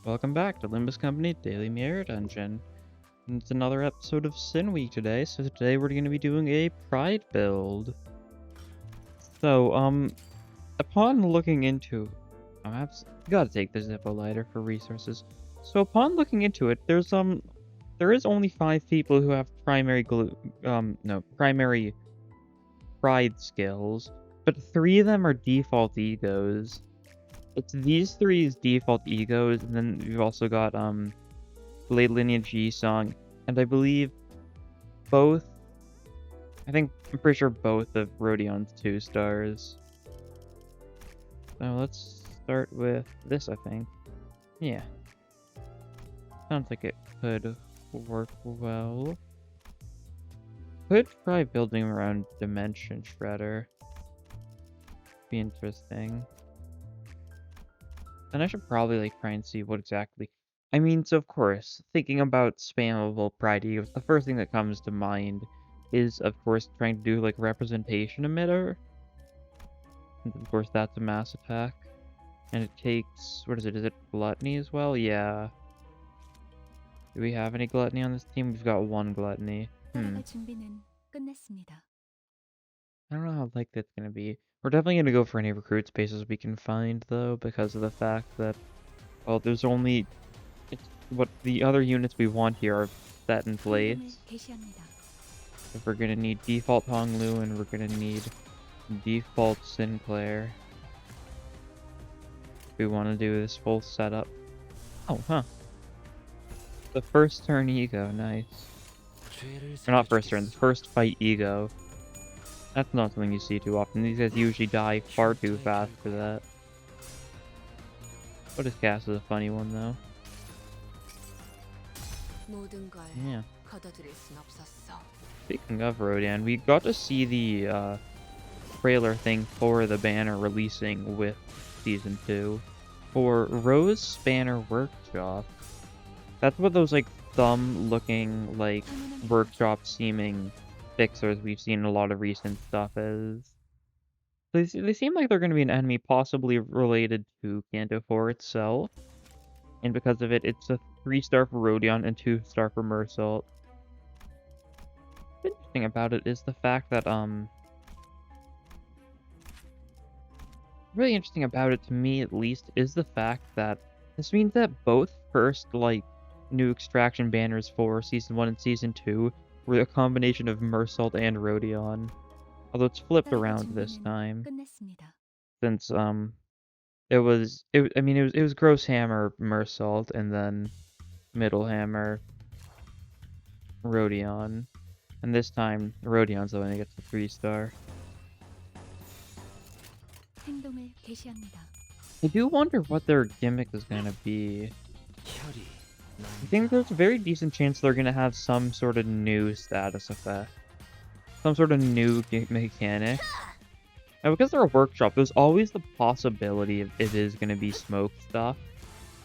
Welcome back to Limbus Company Daily Mirror Dungeon. And it's another episode of Sin Week today, so today we're going to be doing a Pride build. So, upon looking into... gotta take the Zippo lighter for resources. So upon looking into it, there is only 5 people who have primary Pride skills, but 3 of them are default egos. It's these 3's default egos, and then we've also got, Blade Lineage Yi-Song, and I believe I'm pretty sure both of Rhodion's 2 stars. So let's start with this, I think. Yeah. Sounds like it could work well. Could try building around Dimension Shredder. Be interesting. And I should probably try and see what exactly... I mean, so of course, thinking about spammable Pride egos, the first thing that comes to mind is, of course, trying to do, representation emitter. And of course, that's a mass attack. And it takes... what is it? Is it Gluttony as well? Yeah. Do we have any Gluttony on this team? We've got 1 Gluttony. I don't know how likely that's gonna be. We're definitely gonna go for any recruit spaces we can find, though, because of the fact that, well, there's only... what the other units we want here are set in place. If we're gonna need default Honglu, and we're gonna need default Sinclair. We want to do this full setup. Oh, huh. The first turn ego, nice. Or not first turn, the first fight ego. That's not something you see too often. These guys usually die far too fast for that. But his cast is a funny one, though. Yeah. Speaking of Rodion, we got to see the trailer thing for the banner releasing with Season 2. For Rose Banner Workshop. That's what those, thumb-looking, workshop-seeming fixers we've seen in a lot of recent stuff is. They seem like they're going to be an enemy possibly related to Kanto 4 itself. And because of it, it's a 3-star for Rodion and 2-star for Mersault. What's interesting about it is the fact that, really interesting about it, to me at least, is the fact that this means that both first, new extraction banners for Season 1 and Season 2 were a combination of Mersault and Rodion. Although it's flipped around this time. Since, it was Gross Hammer Mersault, and then Middle Hammer Rodion. And this time, Rodion's the one that gets the 3-star. I do wonder what their gimmick is gonna be. I think there's a very decent chance they're gonna have some sort of new status effect. Some sort of new mechanic. Now, because they're a workshop, there's always the possibility of it is gonna be smoke stuff.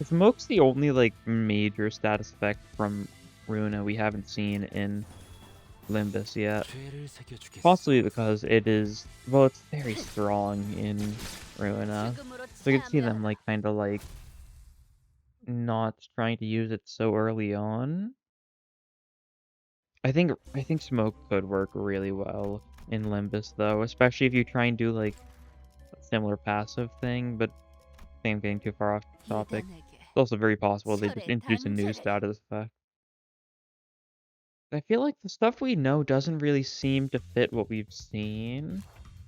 Smoke's the only, major status effect from Runa we haven't seen in Limbus yet. Possibly because it is, well, it's very strong in Runa. So you can see them, not trying to use it so early on. I think smoke could work really well in Limbus, though, especially if you try and do, a similar passive thing, but I think I'm getting too far off the topic. It's also very possible they just introduce a new status effect. I feel like the stuff we know doesn't really seem to fit what we've seen.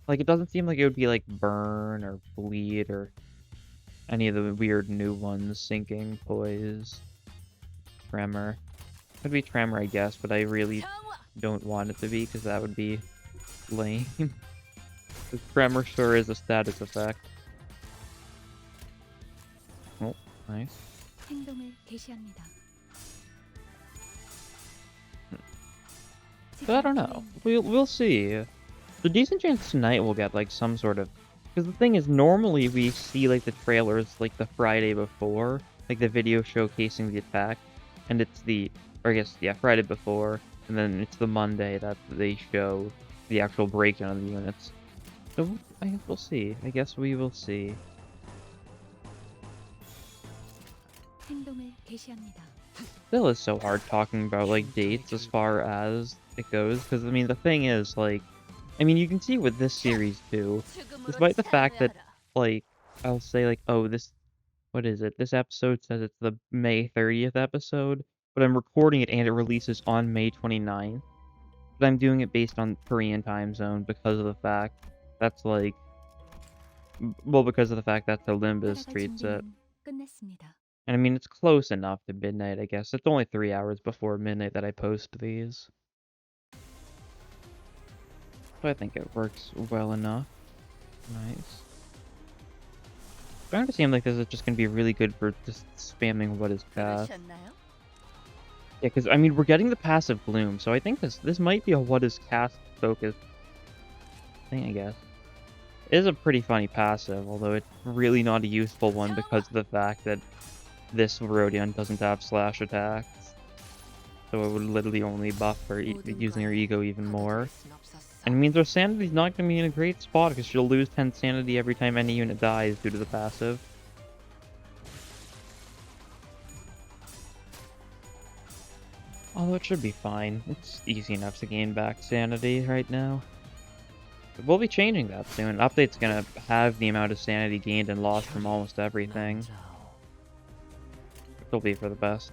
It doesn't seem like it would be Burn or Bleed or any of the weird new ones, Sinking, Poise, Tremor. Could be Tremor, I guess, but I really don't want it to be, because that would be lame. The Tremor sure is a status effect. Oh, nice. But I don't know. We'll see. There's a decent chance tonight we'll get some sort of... Because the thing is, normally we see the trailers the Friday before, the video showcasing the attack, and it's Friday before, and then it's the Monday that they show the actual breakdown of the units. So I guess we'll see. I guess we will see. 행동을 개시합니다. Still is so hard talking about, like, dates as far as it goes, because, I mean, the thing is, like, I mean, you can see with this series, too, despite the fact that, like, I'll say, like, oh, what is it? This episode says it's the May 30th episode, but I'm recording it and it releases on May 29th. But I'm doing it based on Korean time zone because of the fact that's, like, well, because of the fact that's how Limbus 따라갈 treats it. 준비는 끝났습니다. And I mean, it's close enough to midnight, I guess. It's only 3 hours before midnight that I post these. So I think it works well enough. Nice. Starting to seem like this is just going to be really good for just spamming what is cast. 그러셨나요? Yeah, because, I mean, we're getting the passive Gloom, so I think this might be a what is cast focused thing, I guess. It is a pretty funny passive, although it's really not a useful one because of the fact that this Rodion doesn't have slash attacks. So it would literally only buff her using her ego even more. And it means her sanity's not going to be in a great spot because she'll lose 10 sanity every time any unit dies due to the passive. Although it should be fine. It's easy enough to gain back sanity right now. But we'll be changing that soon. Update's gonna have the amount of sanity gained and lost from almost everything. It'll be for the best.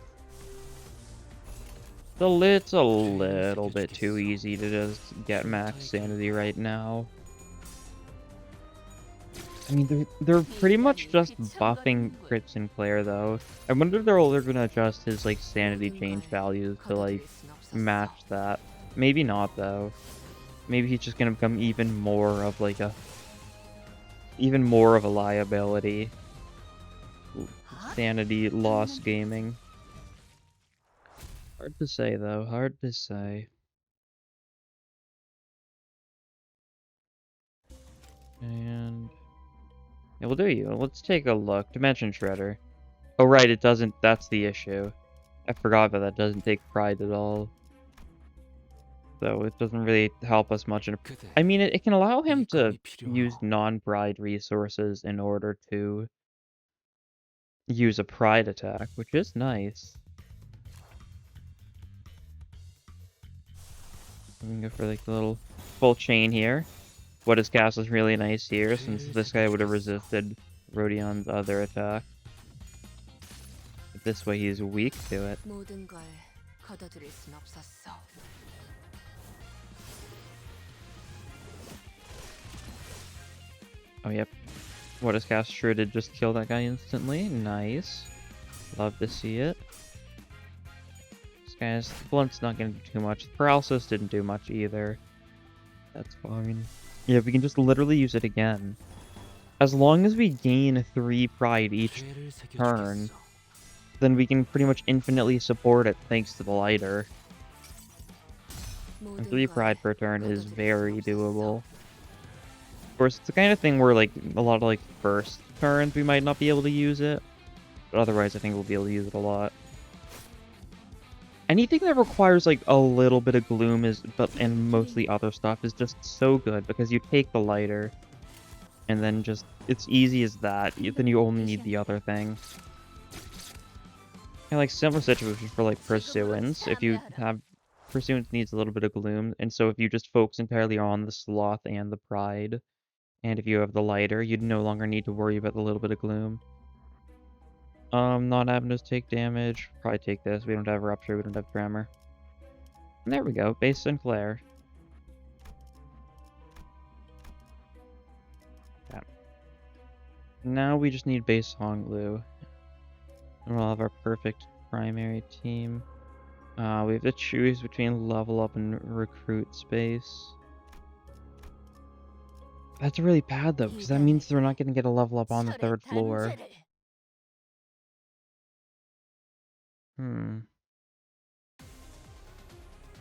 It's a little bit too easy to just get max sanity right now. I mean, they're pretty much just buffing Crit Sinclair, though. I wonder if they're gonna adjust his, like, sanity change values to, like, match that. Maybe not, though. Maybe he's just gonna become even more of, like, even more of a liability. Sanity loss gaming. Hard to say, though. Hard to say. And yeah, we'll do you. Let's take a look. Dimension Shredder. Oh, right, it doesn't. That's the issue. I forgot about that. It doesn't take pride at all. So it doesn't really help us much. I mean, it can allow him to use non-pride resources in order to use a pride attack, which is nice. We can go for, like, the little full chain here. What is cast is really nice here, since this guy would have resisted Rodion's other attack. But this way he's weak to it. Oh, yep. What is cast sure did just kill that guy instantly. Nice. Love to see it. This guy's blunt's not going to do too much. Paralysis didn't do much either. That's fine. Yeah, we can just literally use it again. As long as we gain 3 pride each turn, then we can pretty much infinitely support it thanks to the lighter. And 3 pride per turn is very doable. Of course, it's the kind of thing where, like, a lot of, like, first turns we might not be able to use it. But otherwise, I think we'll be able to use it a lot. Anything that requires, like, a little bit of gloom and mostly other stuff is just so good because you take the lighter and then just, it's easy as that. Then you only need the other thing. And, like, similar situation for, like, Pursuance. If you have, Pursuance needs a little bit of gloom, and so if you just focus entirely on the Sloth and the Pride, and if you have the lighter, you'd no longer need to worry about the little bit of gloom. Not having to take damage. Probably take this. We don't have Rupture, we don't have Tremor. And there we go, base Sinclair. Yeah. Now we just need base Honglu. And we'll have our perfect primary team. We have to choose between level up and recruit space. That's really bad though, because that means they're not going to get a level up on the 3rd floor.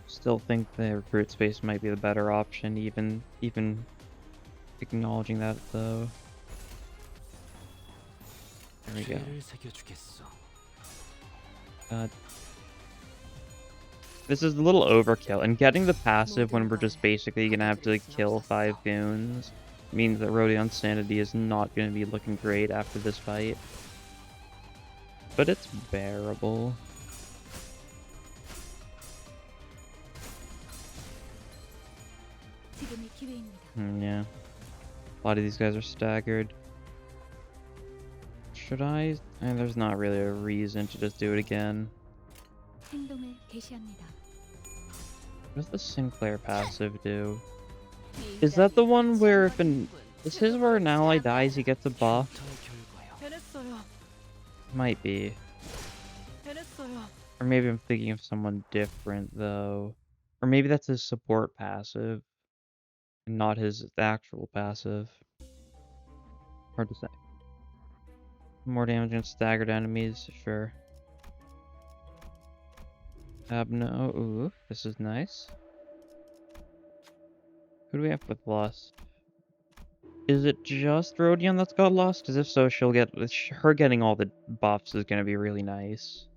Still think the recruit space might be the better option, even acknowledging that though. There we go. This is a little overkill, and getting the passive when we're just basically gonna have to kill 5 goons means that Rodion's sanity is not gonna be looking great after this fight. but it's bearable. 지금이 기회입니다. Yeah. A lot of these guys are staggered. Should I? And there's not really a reason to just do it again. 행동을 개시합니다. What does the Sinclair passive do? Is that the one where is his where an ally dies he gets a buff? Might be. Or maybe I'm thinking of someone different though. Or maybe that's his support passive. And not his actual passive. Hard to say. More damage against staggered enemies, sure. No, ooh, this is nice. Who do we have with Lust? Is it just Rodion that's got Lust? Because if so, she'll get her getting all the buffs is gonna be really nice.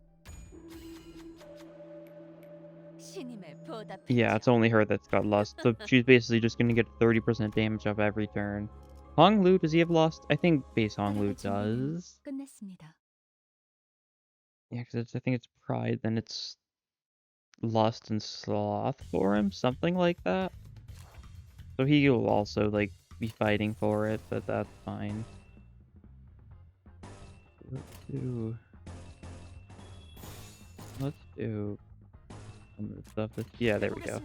Yeah, it's only her that's got Lust, so she's basically just gonna get 30% damage off every turn. Honglu, does he have Lust? I think base Honglu does. 끝냈습니다. Yeah, because I think it's Pride, then it's Lust and Sloth for him, something like that. So he will also, like, be fighting for it, but that's fine. Let's do some of the stuff that's, yeah, there we go.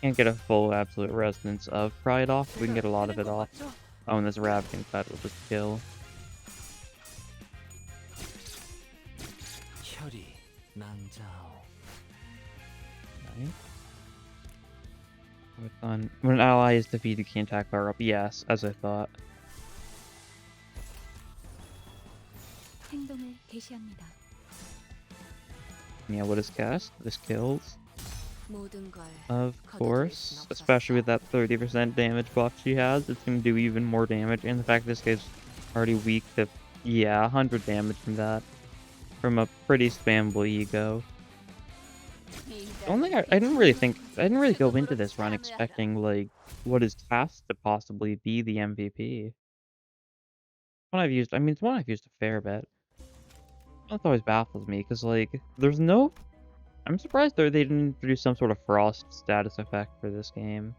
Can't get a full absolute resonance of Pride off, we can get a lot of it off. Oh, and this Ravaging Cut will just kill. Nice. When an ally is defeated, can attack power up. Yes, as I thought. 행동을 개시합니다. Yeah, what is cast? This kills. 모든 걸 Of course, especially with that 30% damage buff she has, it's going to do even more damage. And the fact this guy's already weak to, yeah, 100 damage from that. From a pretty spammable ego. Only I didn't really go into this run expecting like what is cast to possibly be the MVP. One I've used, I mean, it's one I've used a fair bit. That always baffles me because like there's no. I'm surprised they didn't introduce some sort of frost status effect for this game.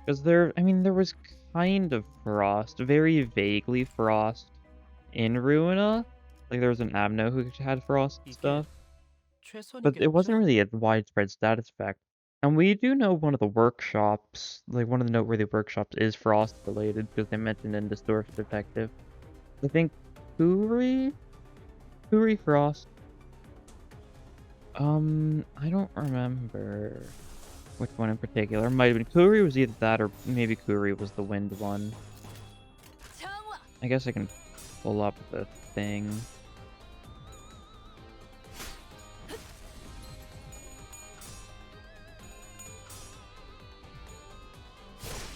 Because I mean, there was kind of frost, very vaguely frost in Ruina. Like there was an Abno who had frost stuff. But it wasn't really a widespread status effect. And we do know one of the workshops, like one of the noteworthy workshops is frost related because they mentioned in Distortion Detective. I think Kuri Frost. I don't remember which one in particular. Might have been Kuri was either that or maybe Kuri was the wind one. I guess I can pull up the thing.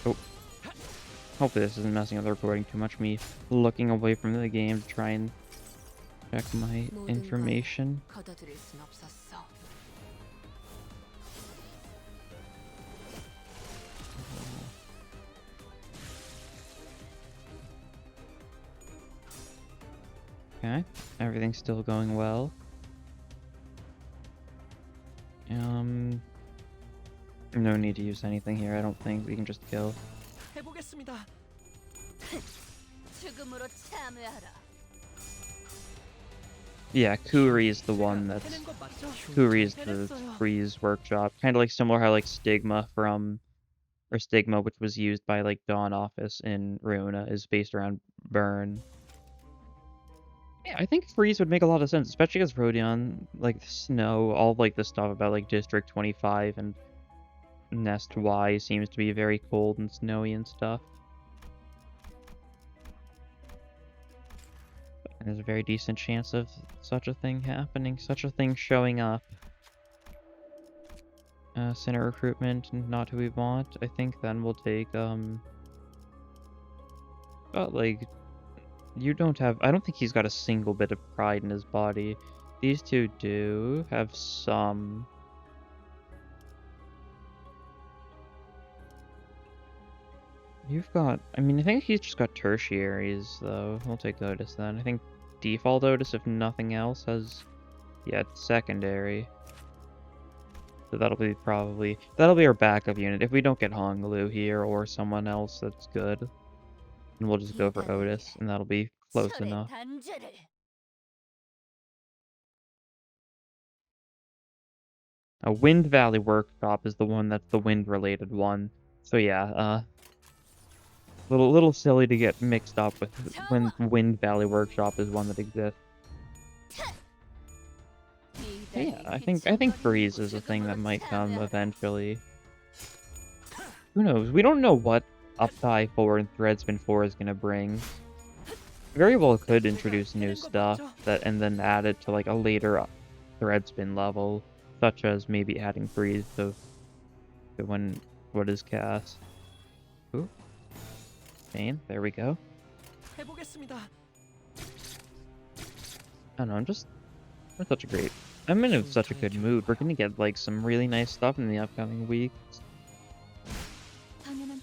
Oh. Hopefully this isn't messing up the recording too much. Me looking away from the game to try and check my information. Okay, everything's still going well. No need to use anything here, I don't think. We can just kill. Yeah, Kuri is the one that's... Kuri is the freeze workshop. Kind of like similar how like Stigma from... Or Stigma, which was used by like Dawn Office in Ruina, is based around Burn. Yeah, I think Freeze would make a lot of sense, especially because Rodion, like Snow, all like the stuff about like District 25 and Nest Y seems to be very cold and snowy and stuff. And there's a very decent chance of such a thing happening, such a thing showing up. Center recruitment, not who we want. I think then we'll take, but like, you don't have, I don't think he's got a single bit of pride in his body. These two do have some. You've got, I mean, I think he's just got tertiaries, though. We'll take notice then. I think default Otis if nothing else has... Yeah, it's secondary. So that'll be our backup unit. If we don't get Honglu here or someone else that's good, then we'll just go for Otis, and that'll be close enough. A Wind Valley Workshop is the one that's the wind-related one. So yeah, little silly to get mixed up with when Wind Valley Workshop is one that exists. Yeah, I think freeze is a thing that might come eventually. Who knows? We don't know what Uptie 4 and Threadspin 4 is gonna bring. Very well could introduce new stuff and then add it to like a later Threadspin level, such as maybe adding freeze to when what is cast. Ooh. Pain, there we go. I don't know, I'm in such a good mood. We're gonna get like some really nice stuff in the upcoming weeks.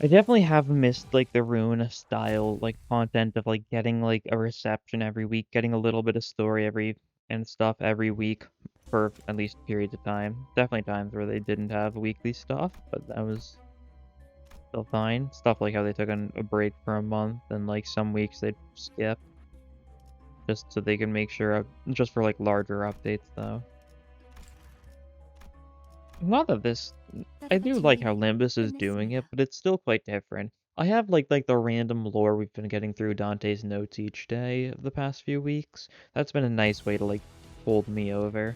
I definitely have missed like the Rune style like content of like getting like a reception every week, getting a little bit of story and stuff every week for at least periods of time. Definitely times where they didn't have weekly stuff, but that was still fine. Stuff like how they took a break for a month and like some weeks they'd skip. Just so they can make sure just for like larger updates though. Not that this... I do like how Limbus is doing it, but it's still quite different. I have like the random lore we've been getting through Dante's notes each day of the past few weeks. That's been a nice way to like hold me over.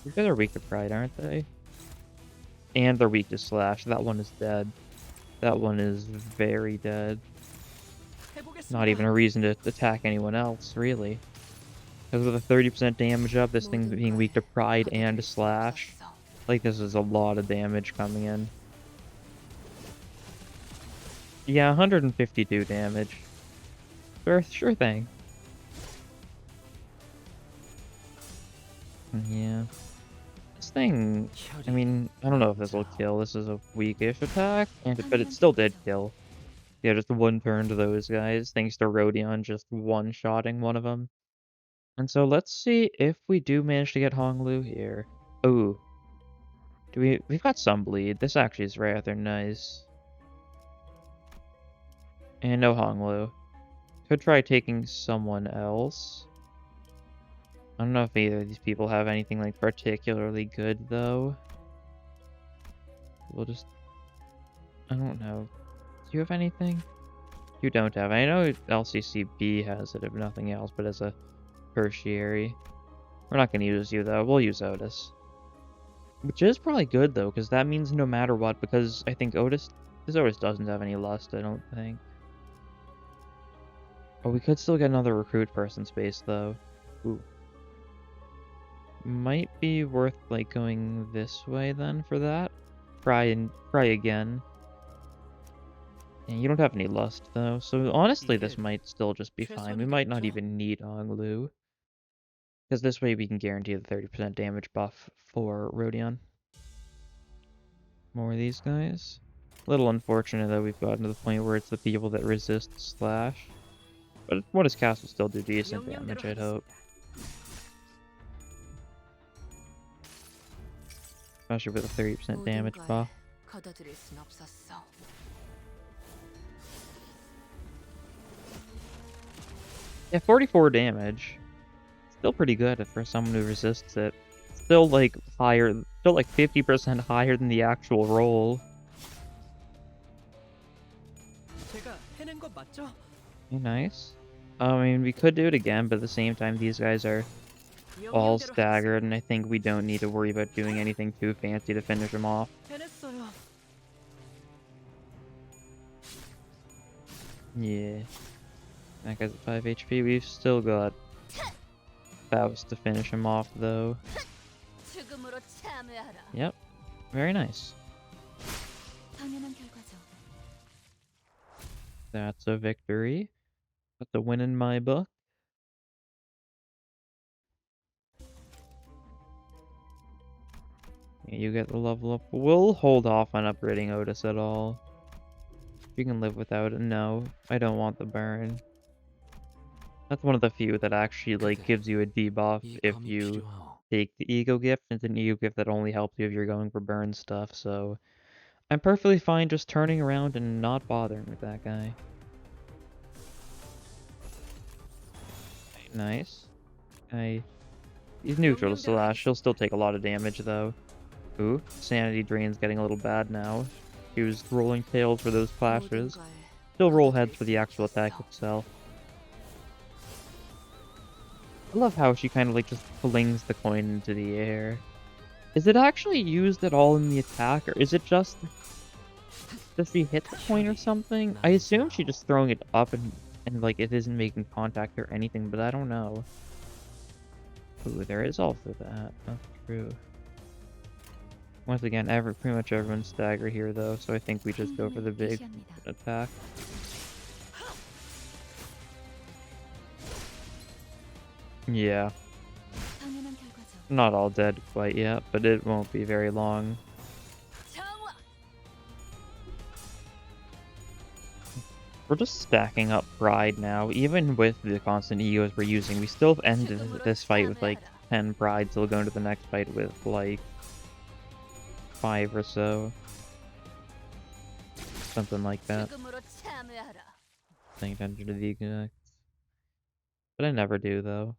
These guys are weak to Pride, aren't they? And they're weak to Slash. That one is dead. That one is very dead. Not even a reason to attack anyone else, really. Because with a 30% damage up, this thing being weak to Pride and Slash, like this is a lot of damage coming in. Yeah, 152 damage. Sure thing. Yeah. This thing, I mean, I don't know if this will kill. This is a weakish attack, but it still did kill. Yeah, just one turn to those guys, thanks to Rodion just one-shotting one of them. And so let's see if we do manage to get Honglu here. Ooh. We've got some bleed. This actually is rather nice. And no Honglu. Could try taking someone else. I don't know if either of these people have anything like particularly good though. We'll just... I don't know. Do you have anything? You don't have. I know LCCB has it if nothing else, but as a tertiary. We're not going to use you though. We'll use Otis. Which is probably good though, because that means no matter what, because I think Otis doesn't have any lust, I don't think. Oh, we could still get another recruit person space though. Ooh. Might be worth like going this way then for that. Try again. And you don't have any lust though, so honestly this might still just be fine. We might not even need Honglu. Because this way we can guarantee the 30% damage buff for Rodion. More of these guys. A little unfortunate that we've gotten to the point where it's the people that resist Slash. But what his cast will still do decent damage, I'd hope. Especially with a 30% damage buff. Yeah, 44 damage. Still pretty good for someone who resists it. Still like 50% higher than the actual roll. Okay, nice. I mean, we could do it again, but at the same time, these guys are all staggered, and I think we don't need to worry about doing anything too fancy to finish them off. Yeah. That guy's at 5 HP. We've still got Faust to finish him off, though. Yep. Very nice. That's a victory. That's a win in my book. Yeah, you get the level up. We'll hold off on upgrading Otis at all. You can live without it. No, I don't want the burn. That's one of the few that actually, like, 그대, gives you a debuff 이 if 검이 you 필요하오. take the ego gift. It's an ego gift that only helps you if you're going for burn stuff, so I'm perfectly fine just turning around and not bothering with that guy. Nice. He's neutral to 명령대로 slash. He'll 하겠습니다. still take a lot of damage, though. Ooh, sanity drain's getting a little bad now. He was rolling tails for those 모든 clashes. 걸 Still roll 걷어들일 heads for 수 the actual attack 있겠어. itself. I love how she kind of like just flings the coin into the air. Is it actually used at all in the attack, or is it just... Does she hit the coin or something? I assume she's just throwing it up and like it isn't making contact or anything, but I don't know. Ooh, there is also that. That's true. Once again, pretty much everyone's stagger here though, so I think we just go for the 행동을 big 개시합니다. attack. Yeah, 당연한 결과죠. not all dead quite yet, but it won't be very long. 정화. We're just stacking up pride now. Even with the constant egos we're using, we still ended this fight with like 10 pride, so we'll go into the next fight with like 5 or so. Something like that. 죽음으로 참여하라. Paying attention to the exact. But I never do though.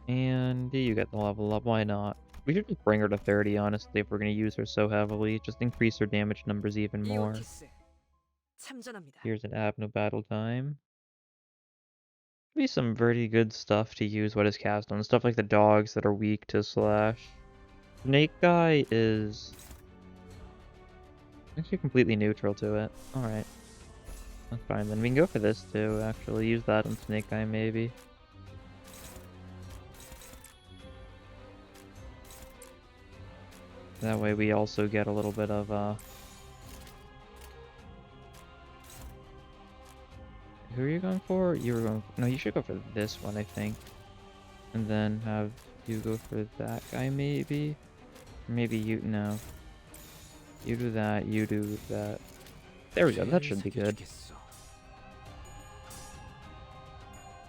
And you get the level up, why not? We should just bring her to 30, honestly, if we're going to use her so heavily. Just increase her damage numbers even more. 이오키스 참전합니다. Here's an Abno battle time. Be some pretty good stuff to use what is cast on. Stuff like the dogs that are weak to slash. Snake guy is actually completely neutral to it. Alright. That's fine then. We can go for this too, actually. Use that on Snake guy maybe. That way we also get a little bit of who are you going for? You were going for... No, you should go for this one, I think. And then have you go for that guy maybe? Or maybe you... No. You do that, you do that. There we go, that should be good. 새겨주겠소.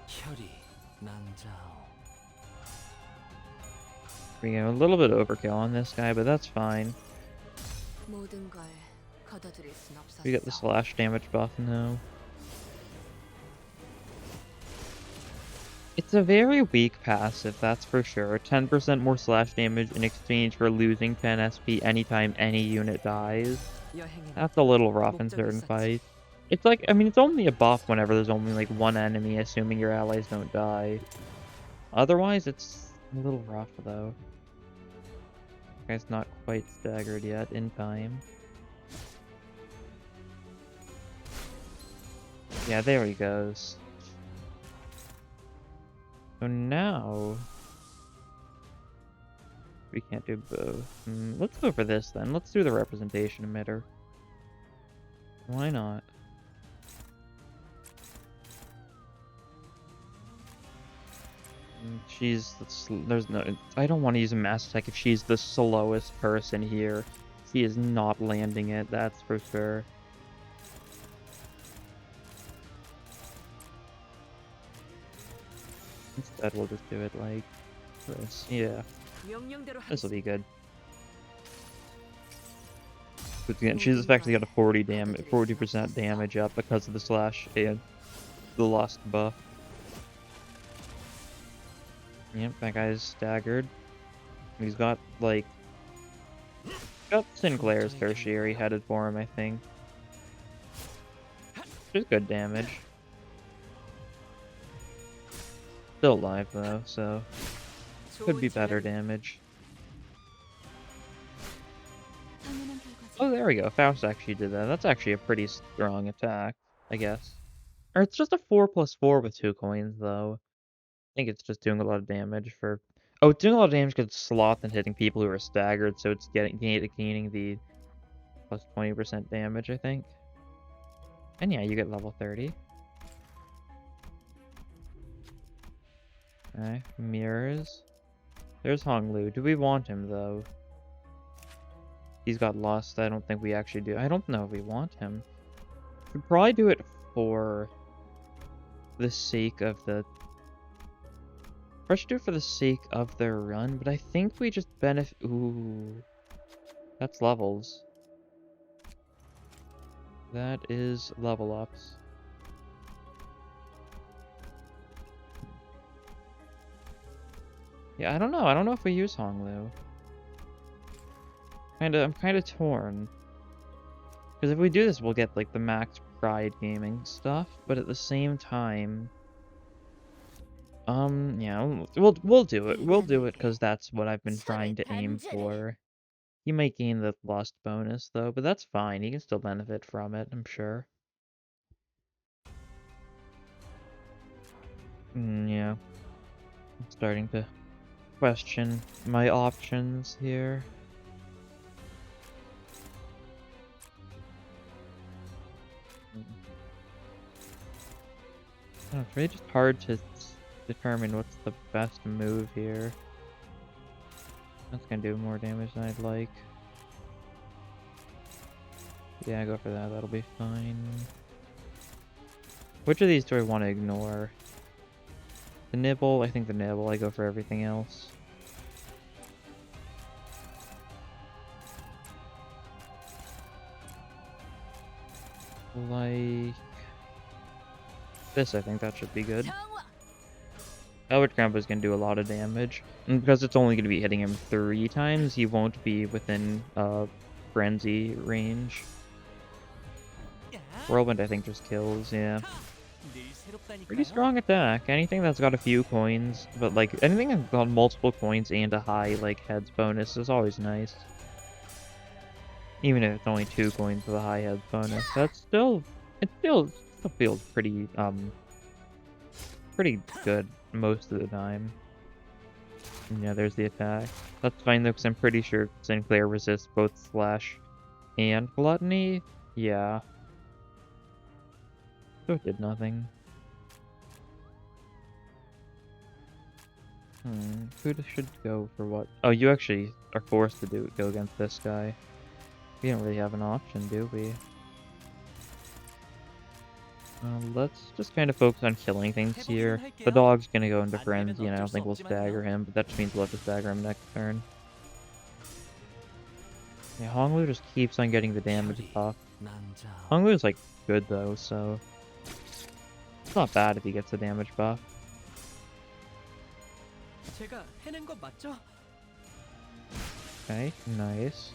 혈이 낭자하오. We get a little bit of overkill on this guy, but that's fine. 모든 걸 걷어들일 순 없었어. We get the slash damage buff now. It's a very weak passive, that's for sure. 10% more slash damage in exchange for losing 10 SP anytime any unit dies. 여행은 That's a little rough in certain fights. It's like, I mean, it's only a buff whenever there's only like one enemy, assuming your allies don't die. Otherwise, it's a little rough though. Guy's not quite staggered yet in time. Yeah, there he goes. So now we can't do both. Let's go for this then. Let's do the representation emitter. Why not? There's no... I don't want to use a mass attack if she's the slowest person here. She is not landing it, that's for sure. Instead, we'll just do it like this. Yeah, 명령대로 this will 하겠습니다. be good. But again, she's effectively got a 40% damage up because of the slash and the lost buff. Yep, that guy's staggered. He's got like Sinclair's tertiary headed for him, I think. Which is good damage. Still alive though, so could be better damage. 당연한 결과죠. Oh, there we go. Faust actually did that. That's actually a pretty strong attack, I guess. Or it's just a 4+4 with 2 coins, though. I think it's just doing a lot of damage for... Oh, it's doing a lot of damage because it's sloth and hitting people who are staggered, so it's gaining the plus 20% damage, I think. And yeah, you get level 30. Alright, mirrors. There's Honglu. Do we want him, though? He's got lost. I don't think we actually do. I don't know if we want him. Should probably do it for the sake of the... I should do it for the sake of their run, but I think we just benefit... Ooh. That's levels. That is level ups. Yeah, I don't know. I don't know if we use Honglu. I'm kinda torn. Because if we do this, we'll get like the max pride gaming stuff, but at the same time, yeah, we'll do it. We'll do it because that's what I've been trying to aim for. He might gain the lust bonus though, but that's fine. He can still benefit from it, I'm sure. Yeah, I'm starting to question my options here. It's really just hard to determine what's the best move here. That's gonna do more damage than I'd like. Yeah, go for that. That'll be fine. Which of these do I want to ignore? The nibble? I think the nibble. I go for everything else. Like... this, I think that should be good. Albert Grandpa's gonna do a lot of damage. And because it's only gonna be hitting him 3 times, he won't be within frenzy range. Whirlwind, I think, just kills, yeah. Pretty strong attack. Anything that's got a few coins, but like anything that's got multiple coins and a high like heads bonus is always nice. Even if it's only 2 coins with a high heads bonus, that's still still feels pretty pretty good most of the time. And yeah, there's the attack. That's fine though, because I'm pretty sure Sinclair resists both slash and gluttony. Yeah. So it did nothing. Who should go for what? Oh, you actually are forced to go against this guy. We don't really have an option, do we? Let's just kind of focus on killing things here. The dog's gonna go into frenzy, and I don't think we'll stagger him, but that just means we'll have to stagger him next turn. Yeah, Honglu just keeps on getting the damage buff. Honglu is like good though, so it's not bad if he gets the damage buff. Okay, nice.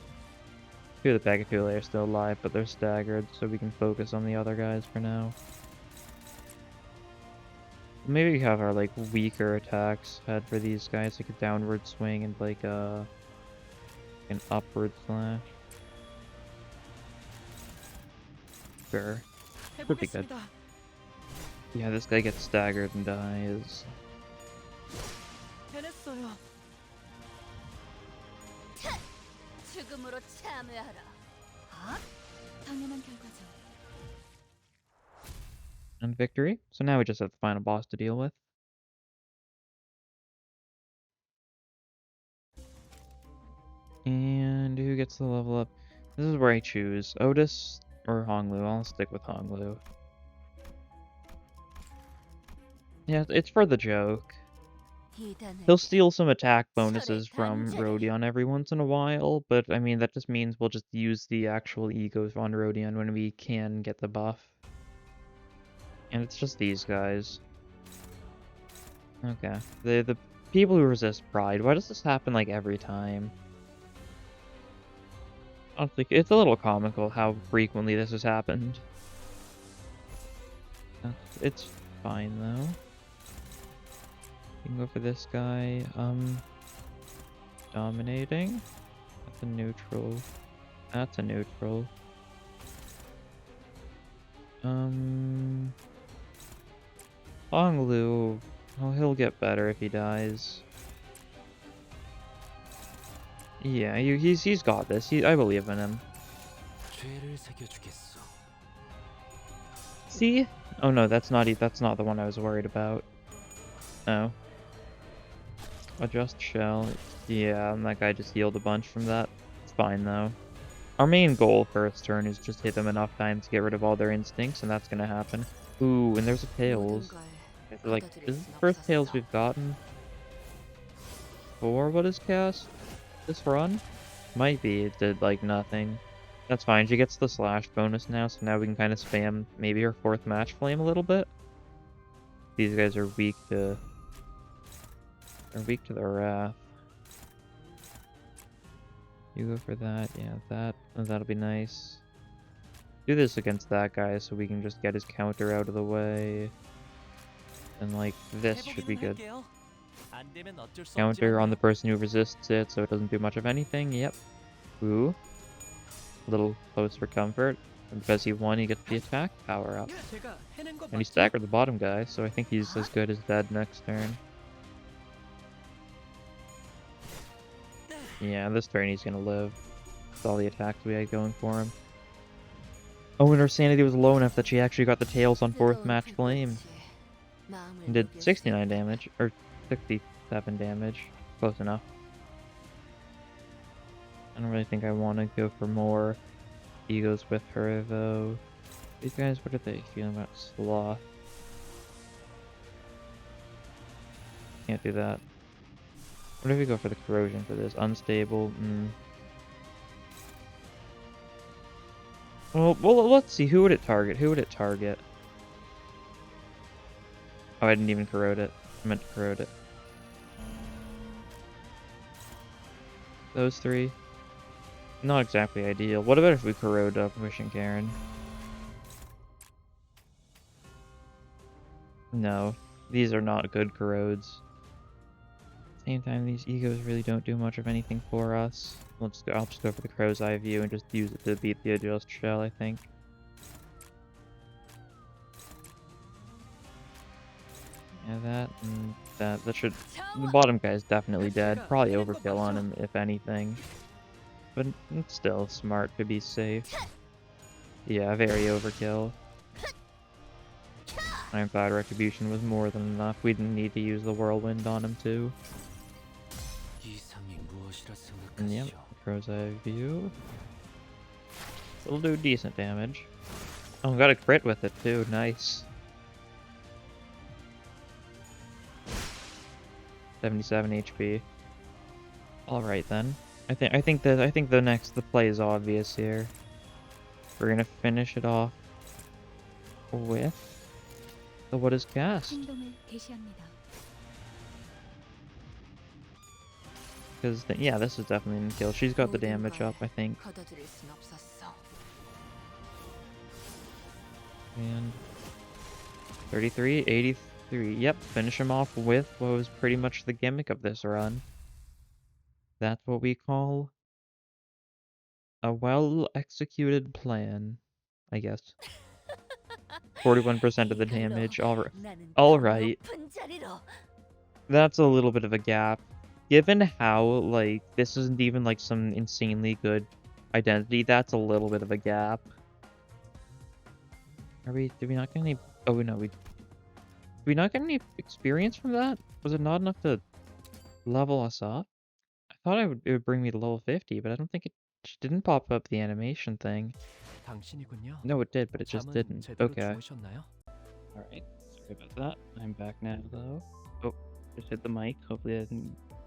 2 of the Pegapule are still alive, but they're staggered, so we can focus on the other guys for now. Maybe we have our like weaker attacks head for these guys, like a downward swing and like an upward slash. Sure. Pretty good. Yeah, this guy gets staggered and dies. 죽음으로 참여하라. 당연한 결과죠. And victory. So now we just have the final boss to deal with. And who gets the level up? This is where I choose Otis or Honglu. I'll stick with Honglu. Yeah, it's for the joke. He'll steal some attack bonuses from Rodion every once in a while, but I mean, that just means we'll just use the actual egos on Rodion when we can get the buff. And it's just these guys. Okay. The people who resist pride. Why does this happen like every time? Honestly, it's a little comical how frequently this has happened. It's fine though. You can go for this guy. Dominating. That's a neutral. That's a neutral. Honglu. Oh, he'll get better if he dies. Yeah, he's got this. I believe in him. See? Oh no, that's not the one I was worried about. Oh. Adjust shell. Yeah, and that guy just healed a bunch from that. It's fine though. Our main goal first turn is just hit them enough times to get rid of all their instincts, and that's gonna happen. Ooh, and there's a 모든 tails. 걸 Like, 거둬들일 this is 순 the first tails 없었어. we've gotten for what is cast this run? Might be. It did like nothing. That's fine. She gets the slash bonus now, so now we can kind of spam maybe her 4th match flame a little bit. These guys are weak to the wrath. You go for that, yeah, that'll be nice. Do this against that guy so we can just get his counter out of the way. And like this should be good. 해보기는 할게요. 안 되면 어쩔 수 Counter on 없지만요. the person who resists it so it doesn't do much of anything. Yep. Ooh. A little close for comfort. And because he won, he gets the attack power up. 제가 해낸 거 And he 맞죠? staggered the bottom guy, so I think he's as good as dead next turn. Yeah, this turn he's gonna live. With all the attacks we had going for him. Oh, and her sanity was low enough that she actually got the tails on 4th match flame. 마음을 And did 녹였어. 69 damage, or 67 damage. Close enough. I don't really think I want to go for more egos with her, though. These guys, what are they feeling about Sloth? Can't do that. What if we go for the corrosion for this? Unstable? Well, let's see. Who would it target? Who would it target? Oh, I didn't even corrode it. I meant to corrode it. Those 3? Not exactly ideal. What about if we corrode up Wishing Karen? No. These are not good corrodes. Same time, these egos really don't do much of anything for us. I'll just go for the Crow's Eye view and just use it to beat the Adjust Shell, I think. Yeah, that and that. That should... The bottom guy is definitely dead. Probably overkill on him, if anything. But it's still smart to be safe. Yeah, very overkill. I'm glad Retribution was more than enough. We didn't need to use the Whirlwind on him, too. 이상이 무엇이라 And yep, 생각하시죠? Crow's Eye view. It'll do decent damage. Oh, got a crit with it, too. Nice. 77 HP. Alright then. I think the play is obvious here. We're gonna finish it off with the what is cast. 행동을 개시합니다. Because yeah, this is definitely a kill. She's got the damage up, I think. 거둬들일 순 없었어. And 33, 83. Yep, finish him off with what was pretty much the gimmick of this run. That's what we call a well-executed plan, I guess. 41% of the damage. Alright. That's a little bit of a gap. Given how, like, this isn't even, like, some insanely good identity, that's a little bit of a gap. Did we not get any... Oh, no, did we not get any experience from that? Was it not enough to level us up? I thought it would bring me to level 50, but I don't think it didn't pop up the animation thing. 당신이군요. No, it did, but it just 잠은 didn't. 제대로 Okay. 주무셨나요? Alright, sorry about that. I'm back now, though. Oh, just hit the mic. Hopefully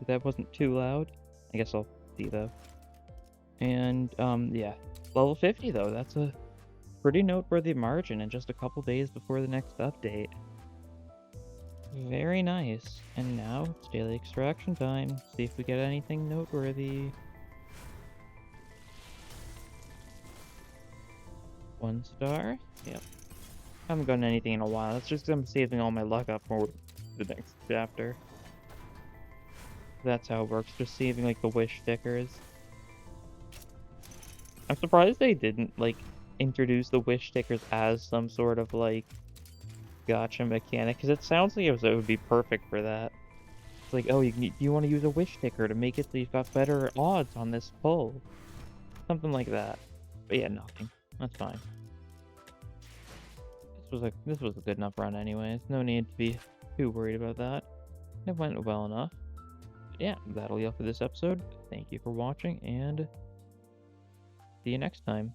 that wasn't too loud. I guess I'll see, though. And, yeah. Level 50, though. That's a pretty noteworthy margin in just a couple days before the next update. Very nice. And now, it's daily extraction time. See if we get anything noteworthy. 1 star? Yep. Haven't gotten anything in a while. That's just 'cause I'm saving all my luck up for the next chapter. That's how it works. Just saving, like, the wish stickers. I'm surprised they didn't, like, introduce the wish stickers as some sort of, like, gotcha mechanic, because it sounds like it would be perfect for that. It's like, oh, you want to use a wish sticker to make it so you've got better odds on this pull. Something like that. But yeah, nothing. That's fine. This was a good enough run anyways. No need to be too worried about that. It went well enough. But yeah, that'll be all for this episode. Thank you for watching, and see you next time.